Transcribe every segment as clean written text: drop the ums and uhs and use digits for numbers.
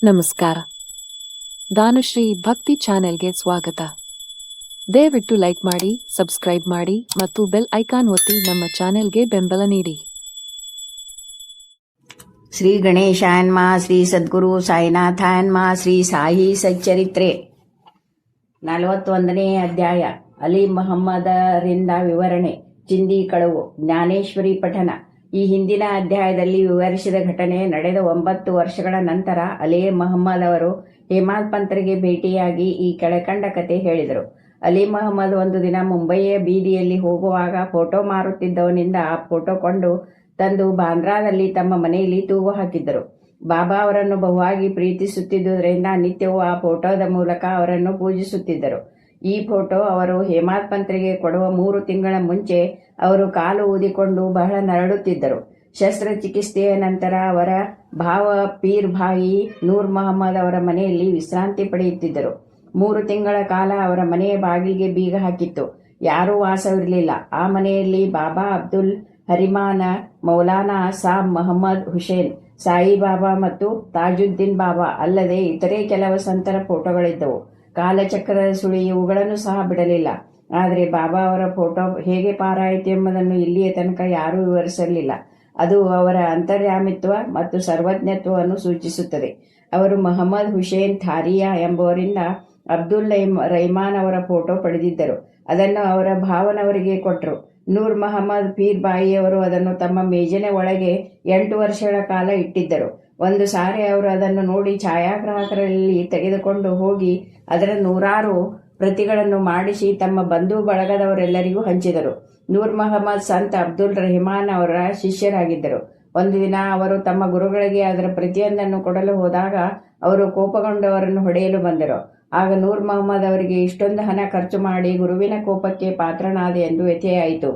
ನಮಸ್ಕಾರ. ದಾನುಶ್ರೀ ಭಕ್ತಿ ಚಾನೆಲ್ಗೆ ಸ್ವಾಗತ. ದಯವಿಟ್ಟು ಲೈಕ್ ಮಾಡಿ, ಸಬ್ಸ್ಕ್ರೈಬ್ ಮಾಡಿ ಮತ್ತು ಬೆಲ್ ಐಕಾನ್ ಒತ್ತಿ ನಮ್ಮ ಚಾನೆಲ್ಗೆ ಬೆಂಬಲ ನೀಡಿ. ಶ್ರೀ ಗಣೇಶಾಯನ್ಮ, ಶ್ರೀ ಸದ್ಗುರು ಸಾಯಿನಾಥಾಯನ್ಮ, ಶ್ರೀ ಸಾಯಿ ಸಚ್ಚರಿತ್ರೆ 41ನೇ ಅಧ್ಯಾಯ. ಅಲಿ ಮಹಮ್ಮದರಿಂದ ವಿವರಣೆ. ಚಿಂದಿ ಕಳವು. ಜ್ಞಾನೇಶ್ವರಿ ಪಠನ. ಈ ಹಿಂದಿನ ಅಧ್ಯಾಯದಲ್ಲಿ ವಿವರಿಸಿದ ಘಟನೆ ನಡೆದ 9 ವರ್ಷಗಳ ನಂತರ ಅಲಿ ಮಹಮ್ಮದ್ ಅವರು ಹೇಮಂತ್ ಪಂತರಿಗೆ ಭೇಟಿಯಾಗಿ ಈ ಕೆಳಕಂಡ ಕತೆ ಹೇಳಿದರು. ಅಲಿ ಮಹಮ್ಮದ್ ಒಂದು ದಿನ ಮುಂಬಯಿಯ ಬೀದಿಯಲ್ಲಿ ಹೋಗುವಾಗ ಫೋಟೋ ಮಾರುತ್ತಿದ್ದವನಿಂದ ಆ ಫೋಟೋ ಕೊಂಡು ತಂದು ಬಾಂದ್ರಾದಲ್ಲಿ ತಮ್ಮ ಮನೆಯಲ್ಲಿ ತೂಗು ಹಾಕಿದ್ದರು. ಬಾಬಾ ಅವರನ್ನು ಬಹುವಾಗಿ ಪ್ರೀತಿಸುತ್ತಿದ್ದುದರಿಂದ ನಿತ್ಯವೂ ಆ ಫೋಟೋದ ಮೂಲಕ ಅವರನ್ನು ಪೂಜಿಸುತ್ತಿದ್ದರು. ಈ ಫೋಟೋ ಅವರು ಹೇಮಂತ್ ಪಂತರಿಗೆ ಕೊಡುವ 3 ತಿಂಗಳ ಮುಂಚೆ ಅವರು ಕಾಲು ಊದಿಕೊಂಡು ಬಹಳ ನರಳುತ್ತಿದ್ದರು. ಶಸ್ತ್ರಚಿಕಿತ್ಸೆಯ ನಂತರ ಅವರ ಭಾವ ಪೀರ್ ಭಾಯಿ ನೂರ್ ಮಹಮ್ಮದ್ ಅವರ ಮನೆಯಲ್ಲಿ ವಿಶ್ರಾಂತಿ ಪಡೆಯುತ್ತಿದ್ದರು. 3 ತಿಂಗಳ ಕಾಲ ಅವರ ಮನೆಯ ಬಾಗಿಲಿಗೆ ಬೀಗ ಹಾಕಿತ್ತು. ಯಾರೂ ವಾಸವಿರಲಿಲ್ಲ. ಆ ಮನೆಯಲ್ಲಿ ಬಾಬಾ ಅಬ್ದುಲ್ ಹರಿಮಾನ, ಮೌಲಾನಾ ಸಾಬ್ ಮಹಮ್ಮದ್ ಹುಸೇನ್, ಸಾಯಿಬಾಬಾ ಮತ್ತು ತಾಜುದ್ದೀನ್ ಬಾಬಾ ಅಲ್ಲದೆ ಇತರೆ ಕೆಲವು ಸಂತರ ಫೋಟೋಗಳಿದ್ದವು. ಕಾಲಚಕ್ರದ ಸುಳಿ ಇವುಗಳನ್ನು ಸಹ ಬಿಡಲಿಲ್ಲ. ಆದರೆ ಬಾಬಾ ಅವರ ಫೋಟೋ ಹೇಗೆ ಪಾರಾಯಿತು ಎಂಬುದನ್ನು ಇಲ್ಲಿಯ ತನಕ ಯಾರೂ ವಿವರಿಸಲಿಲ್ಲ. ಅದು ಅವರ ಅಂತರ್ಯಾಮಿತ್ವ ಮತ್ತು ಸರ್ವಜ್ಞತ್ವವನ್ನು ಸೂಚಿಸುತ್ತದೆ. ಅವರು ಮಹಮ್ಮದ್ ಹುಸೇನ್ ಥಾರಿಯಾ ಎಂಬುವರಿಂದ ಅಬ್ದುಲ್ ರೈಮಾನ್ ಅವರ ಫೋಟೋ ಪಡೆದಿದ್ದರು. ಅದನ್ನು ಅವರ ಭಾವನವರಿಗೆ ಕೊಟ್ಟರು. ನೂರ್ ಮಹಮ್ಮದ್ ಪೀರ್ ಬಾಯಿಯವರು ಅದನ್ನು ತಮ್ಮ ಮೇಜಿನ ಒಳಗೆ 8 ವರ್ಷಗಳ ಕಾಲ ಇಟ್ಟಿದ್ದರು. ಒಂದು ಸಾರಿ ಅವರು ಅದನ್ನು ನೋಡಿ ಛಾಯಾಗ್ರಾಹಕರಲ್ಲಿ ತೆಗೆದುಕೊಂಡು ಹೋಗಿ ಅದರ 100 ಪ್ರತಿಗಳನ್ನು ಮಾಡಿಸಿ ತಮ್ಮ ಬಂಧು ಬಳಗದವರೆಲ್ಲರಿಗೂ ಹಂಚಿದರು. ನೂರ್ ಮಹಮ್ಮದ್ ಸಂತ್ ಅಬ್ದುಲ್ ರೆಹಮಾನ್ ಅವರ ಶಿಷ್ಯರಾಗಿದ್ದರು. ಒಂದು ದಿನ ಅವರು ತಮ್ಮ ಗುರುಗಳಿಗೆ ಅದರ ಪ್ರತಿಯೊಂದನ್ನು ಕೊಡಲು ಹೋದಾಗ ಅವರು ಕೋಪಗೊಂಡು ಅವರನ್ನು ಹೊಡೆಯಲು ಬಂದರು. ಆಗ ನೂರ್ ಮಹಮ್ಮದ್ ಅವರಿಗೆ ಇಷ್ಟೊಂದು ಹಣ ಖರ್ಚು ಮಾಡಿ ಗುರುವಿನ ಕೋಪಕ್ಕೆ ಪಾತ್ರನಾದೆ ಎಂದು ವ್ಯಥೆಯಾಯಿತು.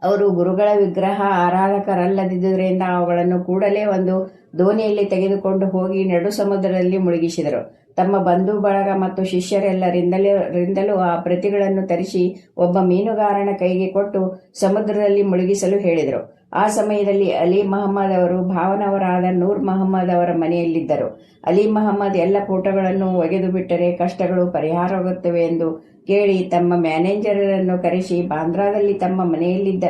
ಅವರು ಗುರುಗಳ ವಿಗ್ರಹ ಆರಾಧಕರಲ್ಲದಿದ್ದುದರಿಂದ ಅವುಗಳನ್ನು ಕೂಡಲೇ ಒಂದು ದೋಣಿಯಲ್ಲಿ ತೆಗೆದುಕೊಂಡು ಹೋಗಿ ನಡು ಸಮುದ್ರದಲ್ಲಿ ಮುಳುಗಿಸಿದರು. ತಮ್ಮ ಬಂಧು ಬಳಗ ಮತ್ತು ಶಿಷ್ಯರೆಲ್ಲರಿಂದಲೂ ಆ ಪ್ರತಿಗಳನ್ನು ತರಿಸಿ ಒಬ್ಬ ಮೀನುಗಾರನ ಕೈಗೆ ಕೊಟ್ಟು ಸಮುದ್ರದಲ್ಲಿ ಮುಳುಗಿಸಲು ಹೇಳಿದರು. ಆ ಸಮಯದಲ್ಲಿ ಅಲಿ ಮಹಮ್ಮದ್ ಅವರು ಭಾವನವರಾದ ನೂರ್ ಮಹಮ್ಮದ್ ಅವರ ಮನೆಯಲ್ಲಿದ್ದರು. ಅಲಿ ಮಹಮ್ಮದ್ ಎಲ್ಲ ಫೋಟೋಗಳನ್ನು ಒಗೆದು ಬಿಟ್ಟರೆ ಕಷ್ಟಗಳು ಪರಿಹಾರವಾಗುತ್ತವೆ ಎಂದು ಕೇಳಿ ತಮ್ಮ ಮ್ಯಾನೇಜರನ್ನು ಕರೆಸಿ ಬಾಂದ್ರಾದಲ್ಲಿ ತಮ್ಮ ಮನೆಯಲ್ಲಿದ್ದ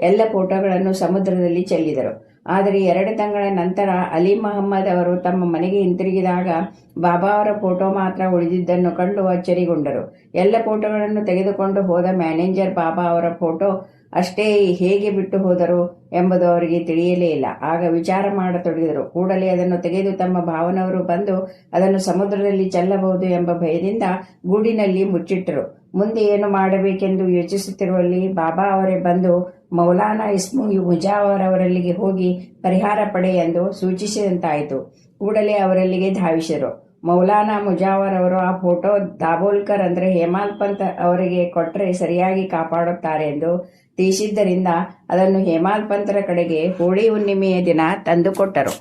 ಎಲ್ಲ ಫೋಟೋಗಳನ್ನು ಸಮುದ್ರದಲ್ಲಿ ಚೆಲ್ಲಿದರು. ಆದರೆ 2 ತಿಂಗಳ ನಂತರ ಅಲಿ ಮಹಮ್ಮದ್ ಅವರು ತಮ್ಮ ಮನೆಗೆ ಹಿಂತಿರುಗಿದಾಗ ಬಾಬಾ ಅವರ ಫೋಟೋ ಮಾತ್ರ ಉಳಿದಿದ್ದನ್ನು ಕಂಡು ಅಚ್ಚರಿಗೊಂಡರು. ಎಲ್ಲ ಫೋಟೋಗಳನ್ನು ತೆಗೆದುಕೊಂಡು ಹೋದ ಮ್ಯಾನೇಜರ್ ಬಾಬಾ ಅವರ ಫೋಟೋ ಅಷ್ಟೇ ಹೇಗೆ ಬಿಟ್ಟು ಹೋದರು ಎಂಬುದು ಅವರಿಗೆ ತಿಳಿಯಲೇ ಇಲ್ಲ. ಆಗ ವಿಚಾರ ಮಾಡತೊಡಗಿದರು. ಕೂಡಲೇ ಅದನ್ನು ತೆಗೆದು ತಮ್ಮ ಭಾವನವರು ಬಂದು ಅದನ್ನು ಸಮುದ್ರದಲ್ಲಿ ಚೆಲ್ಲಬಹುದು ಎಂಬ ಭಯದಿಂದ ಗೂಡಿನಲ್ಲಿ ಮುಚ್ಚಿಟ್ಟರು. ಮುಂದೆ ಏನು ಮಾಡಬೇಕೆಂದು ಯೋಚಿಸುತ್ತಿರುವಲ್ಲಿ ಬಾಬಾ ಅವರೇ ಬಂದು ಮೌಲಾನಾ ಇಸ್ಮು ಮುಜಾವರ್ ಅವರಲ್ಲಿಗೆ ಹೋಗಿ ಪರಿಹಾರ ಪಡೆ ಎಂದು ಸೂಚಿಸಿದಂತಾಯಿತು. ಕೂಡಲೇ ಅವರಲ್ಲಿಗೆ ಧಾವಿಸಿದರು. ಮೌಲಾನಾ ಮುಜಾವರ್ ಅವರು ಆ ಫೋಟೋ ದಾಬೋಲ್ಕರ್ ಅಂದರೆ ಹೇಮಂತ್ ಪಂತ್ ಅವರಿಗೆ ಕೊಟ್ಟರೆ ಸರಿಯಾಗಿ ಕಾಪಾಡುತ್ತಾರೆ ಎಂದು ತಿಳಿಸಿದ್ದರಿಂದ ಅದನ್ನು ಹೇಮಂತ್ ಪಂತರ ಕಡೆಗೆ ಹೋಳಿ ಹುಣ್ಣಿಮೆಯ ದಿನ ತಂದುಕೊಟ್ಟರು.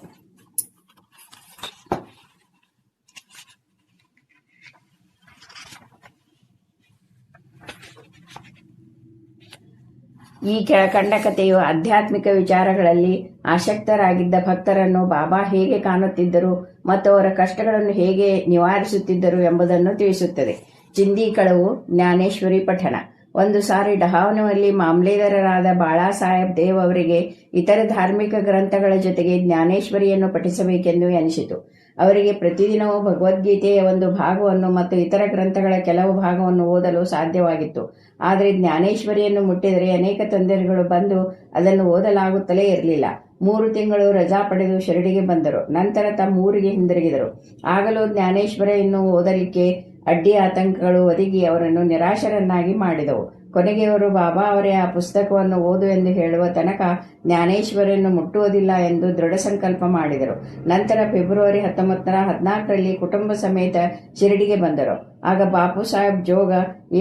ಈ ಕೆಳಕಂಡ ಕಥೆಯು ಆಧ್ಯಾತ್ಮಿಕ ವಿಚಾರಗಳಲ್ಲಿ ಆಸಕ್ತರಾಗಿದ್ದ ಭಕ್ತರನ್ನು ಬಾಬಾ ಹೇಗೆ ಕಾಣುತ್ತಿದ್ದರು ಮತ್ತು ಅವರ ಕಷ್ಟಗಳನ್ನು ಹೇಗೆ ನಿವಾರಿಸುತ್ತಿದ್ದರು ಎಂಬುದನ್ನು ತಿಳಿಸುತ್ತದೆ. ಚಿಂದಿ ಕಳವು. ಜ್ಞಾನೇಶ್ವರಿ ಪಠಣ. ಒಂದು ಸಾರಿ ಡಹಾವನಲ್ಲಿ ಮಾಮ್ಲೇದಾರರಾದ ಬಾಳಾ ಸಾಹೇಬ್ ದೇವ್ ಅವರಿಗೆ ಇತರ ಧಾರ್ಮಿಕ ಗ್ರಂಥಗಳ ಜೊತೆಗೆ ಜ್ಞಾನೇಶ್ವರಿಯನ್ನು ಪಠಿಸಬೇಕೆಂದು ಎನಿಸಿತು. ಅವರಿಗೆ ಪ್ರತಿದಿನವೂ ಭಗವದ್ಗೀತೆಯ ಒಂದು ಭಾಗವನ್ನು ಮತ್ತು ಇತರ ಗ್ರಂಥಗಳ ಕೆಲವು ಭಾಗವನ್ನು ಓದಲು ಸಾಧ್ಯವಾಗಿತ್ತು. ಆದರೆ ಜ್ಞಾನೇಶ್ವರಿಯನ್ನು ಮುಟ್ಟಿದರೆ ಅನೇಕ ತೊಂದರೆಗಳು ಬಂದು ಅದನ್ನು ಓದಲಾಗುತ್ತಲೇ ಇರಲಿಲ್ಲ. 3 ತಿಂಗಳು ರಜಾ ಪಡೆದು ಶಿರಡಿಗೆ ಬಂದರು. ನಂತರ ತಮ್ಮ ಊರಿಗೆ ಹಿಂದಿರುಗಿದರು. ಆಗಲೂ ಜ್ಞಾನೇಶ್ವರಿಯನ್ನು ಓದಲಿಕ್ಕೆ ಅಡ್ಡಿ ಆತಂಕಗಳು ಒದಗಿ ಅವರನ್ನು ನಿರಾಶರನ್ನಾಗಿ ಮಾಡಿದವು. ಕೊನೆಗೆ ಅವರು ಬಾಬಾ ಅವರೇ ಆ ಪುಸ್ತಕವನ್ನು ಓದು ಎಂದು ಹೇಳುವ ತನಕ ಜ್ಞಾನೇಶ್ವರಿಯನ್ನು ಮುಟ್ಟುವುದಿಲ್ಲ ಎಂದು ದೃಢ ಸಂಕಲ್ಪ ಮಾಡಿದರು. ನಂತರ ಫೆಬ್ರವರಿ 1914ರಲ್ಲಿ ಕುಟುಂಬ ಸಮೇತ ಶಿರಡಿಗೆ ಬಂದರು. ಆಗ ಬಾಪು ಸಾಹೇಬ್ ಜೋಗ,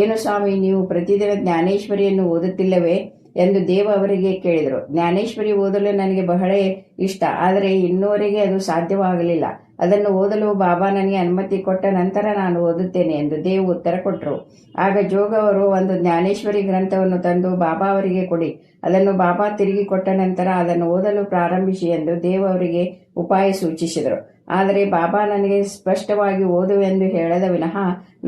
ಏನು ಸ್ವಾಮಿ, ನೀವು ಪ್ರತಿದಿನ ಜ್ಞಾನೇಶ್ವರಿಯನ್ನು ಓದುತ್ತಿಲ್ಲವೇ ಎಂದು ದೇವ ಅವರಿಗೆ ಕೇಳಿದರು. ಜ್ಞಾನೇಶ್ವರಿ ಓದಲು ನನಗೆ ಬಹಳ ಇಷ್ಟ, ಆದರೆ ಇನ್ನೂವರೆಗೆ ಅದು ಸಾಧ್ಯವಾಗಲಿಲ್ಲ. ಅದನ್ನು ಓದಲು ಬಾಬಾ ನನಗೆ ಅನುಮತಿ ಕೊಟ್ಟ ನಂತರ ನಾನು ಓದುತ್ತೇನೆ ಎಂದು ದೇವ್ ಉತ್ತರ ಕೊಟ್ಟರು. ಆಗ ಜೋಗ ಅವರು ಒಂದು ಜ್ಞಾನೇಶ್ವರಿ ಗ್ರಂಥವನ್ನು ತಂದು ಬಾಬಾ ಅವರಿಗೆ ಕೊಡಿ, ಅದನ್ನು ಬಾಬಾ ತಿರುಗಿ ಕೊಟ್ಟ ನಂತರ ಅದನ್ನು ಓದಲು ಪ್ರಾರಂಭಿಸಿ ಎಂದು ದೇವ್ ಅವರಿಗೆ ಉಪಾಯ ಸೂಚಿಸಿದರು. ಆದರೆ ಬಾಬಾ ನನಗೆ ಸ್ಪಷ್ಟವಾಗಿ ಓದು ಎಂದು ಹೇಳದ ವಿನಃ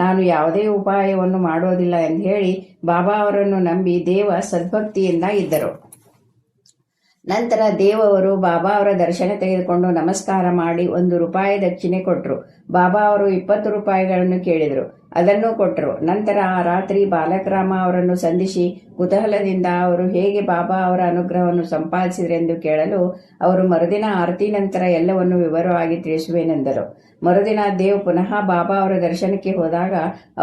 ನಾನು ಯಾವುದೇ ಉಪಾಯವನ್ನು ಮಾಡೋದಿಲ್ಲ ಎಂದು ಹೇಳಿ ಬಾಬಾ ಅವರನ್ನು ನಂಬಿ ದೇವ ಸದ್ಭಕ್ತಿಯಿಂದ ಇದ್ದರು. ನಂತರ ದೇವರು ಬಾಬಾ ಅವರ ದರ್ಶನ ತೆಗೆದುಕೊಂಡು ನಮಸ್ಕಾರ ಮಾಡಿ 1 ರೂಪಾಯಿ ದಕ್ಷಿಣೆ ಕೊಟ್ಟರು. ಬಾಬಾ ಅವರು 20 ರೂಪಾಯಿಗಳನ್ನು ಕೇಳಿದರು, ಅದನ್ನು ಕೊಟ್ಟರು. ನಂತರ ಆ ರಾತ್ರಿ ಬಾಲಕರಾಮ ಅವರನ್ನು ಸಂಧಿಸಿ ಕುತೂಹಲದಿಂದ ಅವರು ಹೇಗೆ ಬಾಬಾ ಅವರ ಅನುಗ್ರಹವನ್ನು ಸಂಪಾದಿಸಿದರೆಂದು ಕೇಳಲು ಅವರು ಮರುದಿನ ಆರತಿ ನಂತರ ಎಲ್ಲವನ್ನು ವಿವರವಾಗಿ ತಿಳಿಸುವೆನೆಂದರು. ಮರುದಿನ ದೇವ್ ಪುನಃ ಬಾಬಾ ಅವರ ದರ್ಶನಕ್ಕೆ ಹೋದಾಗ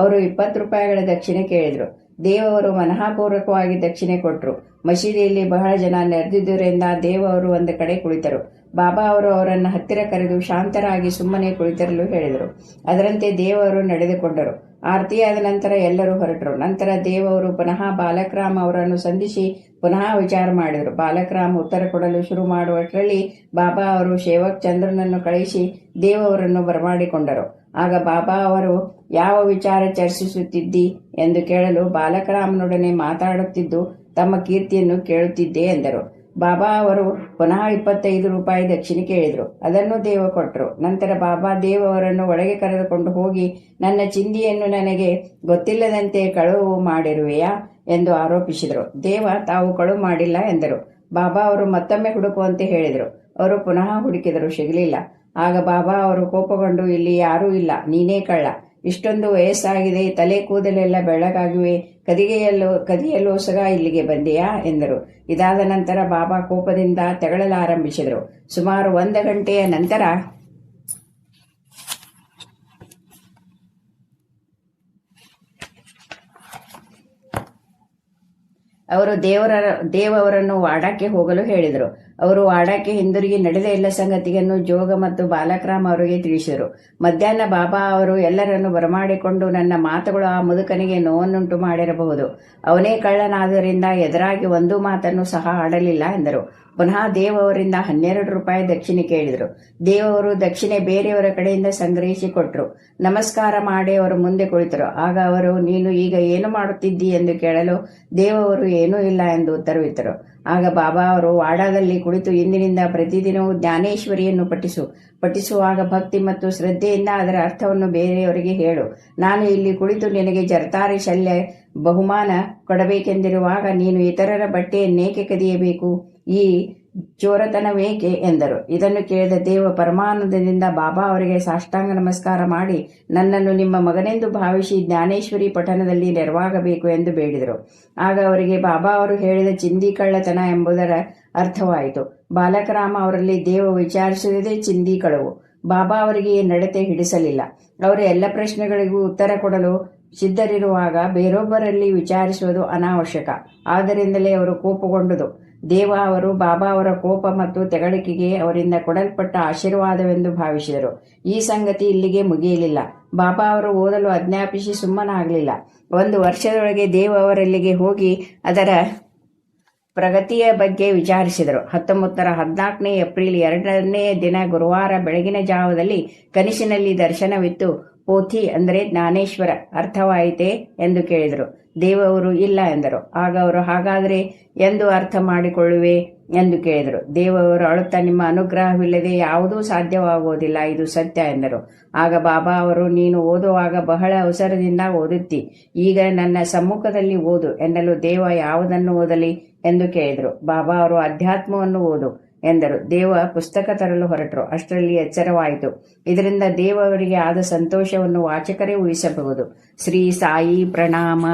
ಅವರು 20 ರೂಪಾಯಿಗಳ ದಕ್ಷಿಣೆ ಕೇಳಿದರು. ದೇವರು ಮನಃಪೂರ್ವಕವಾಗಿ ದಕ್ಷಿಣೆ ಕೊಟ್ಟರು. ಮಸೀದಿಯಲ್ಲಿ ಬಹಳ ಜನ ನೆರೆದಿದ್ದರಿಂದ ದೇವರು ಒಂದು ಕಡೆ ಕುಳಿತರು. ಬಾಬಾ ಅವರು ಅವರನ್ನು ಹತ್ತಿರ ಕರೆದು ಶಾಂತರಾಗಿ ಸುಮ್ಮನೆ ಕುಳಿತಿರಲು ಹೇಳಿದರು. ಅದರಂತೆ ದೇವರು ನಡೆದುಕೊಂಡರು. ಆರತಿಯಾದ ನಂತರ ಎಲ್ಲರೂ ಹೊರಟರು. ನಂತರ ದೇವರು ಪುನಃ ಬಾಲಕರಾಮ್ ಅವರನ್ನು ಸಂಧಿಸಿ ಪುನಃ ವಿಚಾರ ಮಾಡಿದರು. ಬಾಲಕರಾಮ್ ಉತ್ತರ ಕೊಡಲು ಶುರು ಮಾಡುವಷ್ಟರಲ್ಲಿ ಬಾಬಾ ಅವರು ಸೇವಕ್ ಚಂದ್ರನನ್ನು ಕಳಿಸಿ ದೇವರನ್ನು ಬರಮಾಡಿಕೊಂಡರು. ಆಗ ಬಾಬಾ ಅವರು ಯಾವ ವಿಚಾರ ಚರ್ಚಿಸುತ್ತಿದ್ದಿ ಎಂದು ಕೇಳಲು ಬಾಲಕರಾಮನೊಡನೆ ಮಾತಾಡುತ್ತಿದ್ದು ತಮ್ಮ ಕೀರ್ತಿಯನ್ನು ಕೇಳುತ್ತಿದ್ದೆ ಎಂದರು. ಬಾಬಾ ಅವರು ಪುನಃ 25 ರೂಪಾಯಿ ದಕ್ಷಿಣೆ ಕೇಳಿದರು. ಅದನ್ನು ದೇವ ಕೊಟ್ಟರು. ನಂತರ ಬಾಬಾ ದೇವ್ ಅವರನ್ನು ಒಳಗೆ ಕರೆದುಕೊಂಡು ಹೋಗಿ ನನ್ನ ಚಿಂದಿಯನ್ನು ನನಗೆ ಗೊತ್ತಿಲ್ಲದಂತೆ ಕಳುವು ಮಾಡಿರುವೆಯಾ ಎಂದು ಆರೋಪಿಸಿದರು. ದೇವ ತಾವು ಕಳುವು ಮಾಡಿಲ್ಲ ಎಂದರು. ಬಾಬಾ ಅವರು ಮತ್ತೊಮ್ಮೆ ಹುಡುಕುವಂತೆ ಹೇಳಿದರು. ಅವರು ಪುನಃ ಹುಡುಕಿದರು, ಸಿಗಲಿಲ್ಲ. ಆಗ ಬಾಬಾ ಅವರು ಕೋಪಗೊಂಡು, ಇಲ್ಲಿ ಯಾರೂ ಇಲ್ಲ, ನೀನೇ ಕಳ್ಳ. ಇಷ್ಟೊಂದು ವಯಸ್ಸಾಗಿದೆ, ತಲೆ ಕೂದಲೆಲ್ಲ ಬೆಳ್ಳಗಾಗಿವೆ, ಕದಿಯಲೋಸಗ ಇಲ್ಲಿಗೆ ಬಂದೆಯಾ ಎಂದರು. ಇದಾದ ನಂತರ ಬಾಬಾ ಕೋಪದಿಂದ ತೆಗಳಲಾರಂಭಿಸಿದರು. ಸುಮಾರು 1 ಗಂಟೆಯ ನಂತರ ಅವರು ದೇವರನ್ನು ವಾಡಾಕ್ಕೆ ಹೋಗಲು ಹೇಳಿದರು. ಅವರು ವಾಡಾಕ್ಕೆ ಹಿಂದಿರುಗಿ ನಡೆದ ಎಲ್ಲ ಸಂಗತಿಯನ್ನು ಜೋಗ ಮತ್ತು ಬಾಲಕರಾಮ್ ಅವರಿಗೆ ತಿಳಿಸಿದರು. ಮಧ್ಯಾಹ್ನ ಬಾಬಾ ಅವರು ಎಲ್ಲರನ್ನು ಬರಮಾಡಿಕೊಂಡು, ನನ್ನ ಮಾತುಗಳು ಆ ಮುದುಕನಿಗೆ ನೋವನ್ನುಂಟು ಮಾಡಿರಬಹುದು, ಅವನೇ ಕಳ್ಳನಾದ್ದರಿಂದ ಎದುರಾಗಿ 1 ಮಾತನ್ನು ಸಹ ಆಡಲಿಲ್ಲ ಎಂದರು. ಪುನಃ ದೇವರಿಂದ 12 ರೂಪಾಯಿ ದಕ್ಷಿಣೆ ಕೇಳಿದರು. ದೇವರು ದಕ್ಷಿಣೆ ಬೇರೆಯವರ ಕಡೆಯಿಂದ ಸಂಗ್ರಹಿಸಿ ಕೊಟ್ಟರು. ನಮಸ್ಕಾರ ಮಾಡಿ ಅವರು ಮುಂದೆ ಕುಳಿತರು. ಆಗ ಅವರು, ನೀನು ಈಗ ಏನು ಮಾಡುತ್ತಿದ್ದಿ ಎಂದು ಕೇಳಲು ದೇವರು ಏನೂ ಇಲ್ಲ ಎಂದು ಉತ್ತರವಿತ್ತರು. ಆಗ ಬಾಬಾ ಅವರು ವಾಡಾದಲ್ಲಿ ಕುಳಿತು, ಇಂದಿನಿಂದ ಪ್ರತಿದಿನವೂ ಜ್ಞಾನೇಶ್ವರಿಯನ್ನು ಪಠಿಸುವಾಗ ಭಕ್ತಿ ಮತ್ತು ಶ್ರದ್ಧೆಯಿಂದ ಅದರ ಅರ್ಥವನ್ನು ಬೇರೆಯವರಿಗೆ ಹೇಳು. ನಾನು ಇಲ್ಲಿ ಕುಳಿತು ನಿನಗೆ ಜರತಾರಿ ಶಲ್ಯ ಬಹುಮಾನ ಕೊಡಬೇಕೆಂದಿರುವಾಗ ನೀನು ಇತರರ ಬಟ್ಟೆಯನ್ನೇಕೆ ಕದಿಯಬೇಕು? ಈ ಚೋರತನವೇಕೆ ಎಂದರು. ಇದನ್ನು ಕೇಳಿದ ದೇವ ಪರಮಾನಂದದಿಂದ ಬಾಬಾ ಅವರಿಗೆ ಸಾಷ್ಟಾಂಗ ನಮಸ್ಕಾರ ಮಾಡಿ ನನ್ನನ್ನು ನಿಮ್ಮ ಮಗನೆಂದು ಭಾವಿಸಿ ಜ್ಞಾನೇಶ್ವರಿ ಪಠಣದಲ್ಲಿ ನೆರವಾಗಬೇಕು ಎಂದು ಬೇಡಿದರು. ಆಗ ಅವರಿಗೆ ಬಾಬಾ ಅವರು ಹೇಳಿದ ಚಿಂದಿ ಕಳ್ಳತನ ಎಂಬುದರ ಅರ್ಥವಾಯಿತು. ಬಾಲಕರಾಮ ಅವರಲ್ಲಿ ದೇವ ವಿಚಾರಿಸುವುದೇ ಚಿಂದಿ ಕಳವು. ಬಾಬಾ ಅವರಿಗೆ ಈ ನಡತೆ ಹಿಡಿಸಲಿಲ್ಲ. ಅವರ ಎಲ್ಲ ಪ್ರಶ್ನೆಗಳಿಗೂ ಉತ್ತರ ಕೊಡಲು ಸಿದ್ಧರಿರುವಾಗ ಬೇರೊಬ್ಬರಲ್ಲಿ ವಿಚಾರಿಸುವುದು ಅನಾವಶ್ಯಕ. ಆದ್ದರಿಂದಲೇ ಅವರು ಕೋಪಗೊಂಡುದು. ದೇವ ಅವರು ಬಾಬಾ ಅವರ ಕೋಪ ಮತ್ತು ತೆಗಳಿಕೆಗೆ ಅವರಿಂದ ಕೊಡಲ್ಪಟ್ಟ ಆಶೀರ್ವಾದವೆಂದು ಭಾವಿಸಿದರು. ಈ ಸಂಗತಿ ಇಲ್ಲಿಗೆ ಮುಗಿಯಲಿಲ್ಲ. ಬಾಬಾ ಅವರು ಓದಲು ಆಜ್ಞಾಪಿಸಿ ಸುಮ್ಮನಾಗಲಿಲ್ಲ. 1 ವರ್ಷದೊಳಗೆ ದೇವ ಅವರಲ್ಲಿಗೆ ಹೋಗಿ ಅದರ ಪ್ರಗತಿಯ ಬಗ್ಗೆ ವಿಚಾರಿಸಿದರು. 1914 ಏಪ್ರಿಲ್ 2ನೇ ದಿನ ಗುರುವಾರ ಬೆಳಗಿನ ಜಾವದಲ್ಲಿ ಕನಸಿನಲ್ಲಿ ದರ್ಶನವಿತ್ತು. ಪೋಥಿ ಅಂದರೆ ಜ್ಞಾನೇಶ್ವರ ಅರ್ಥವಾಯಿತೆ ಎಂದು ಕೇಳಿದರು. ದೇವರು ಇಲ್ಲ ಎಂದರು. ಆಗ ಅವರು, ಹಾಗಾದರೆ ಎಂದು ಅರ್ಥ ಮಾಡಿಕೊಳ್ಳುವೆ ಎಂದು ಕೇಳಿದರು. ದೇವರು ಅಳುತ್ತಾ, ನಿಮ್ಮ ಅನುಗ್ರಹವಿಲ್ಲದೆ ಯಾವುದೂ ಸಾಧ್ಯವಾಗುವುದಿಲ್ಲ, ಇದು ಸತ್ಯ ಎಂದರು. ಆಗ ಬಾಬಾ ಅವರು, ನೀನು ಓದುವಾಗ ಬಹಳ ಅವಸರದಿಂದ ಓದುತ್ತಿ, ಈಗ ನನ್ನ ಸಮ್ಮುಖದಲ್ಲಿ ಓದು ಎನ್ನಲು ದೇವ ಯಾವುದನ್ನು ಓದಲಿ ಎಂದು ಕೇಳಿದರು. ಬಾಬಾ ಅವರು, ಅಧ್ಯಾತ್ಮವನ್ನು ಓದು ಎಂದರು. ದೇವ ಪುಸ್ತಕ ತರಲು ಹೊರಟರು. ಅಷ್ಟರಲ್ಲಿ ಎಚ್ಚರವಾಯಿತು. ಇದರಿಂದ ದೇವರಿಗೆ ಆದ ಸಂತೋಷವನ್ನು ವಾಚಕರೇ ಊಹಿಸಬಹುದು. ಶ್ರೀ ಸಾಯಿ ಪ್ರಣಾಮ.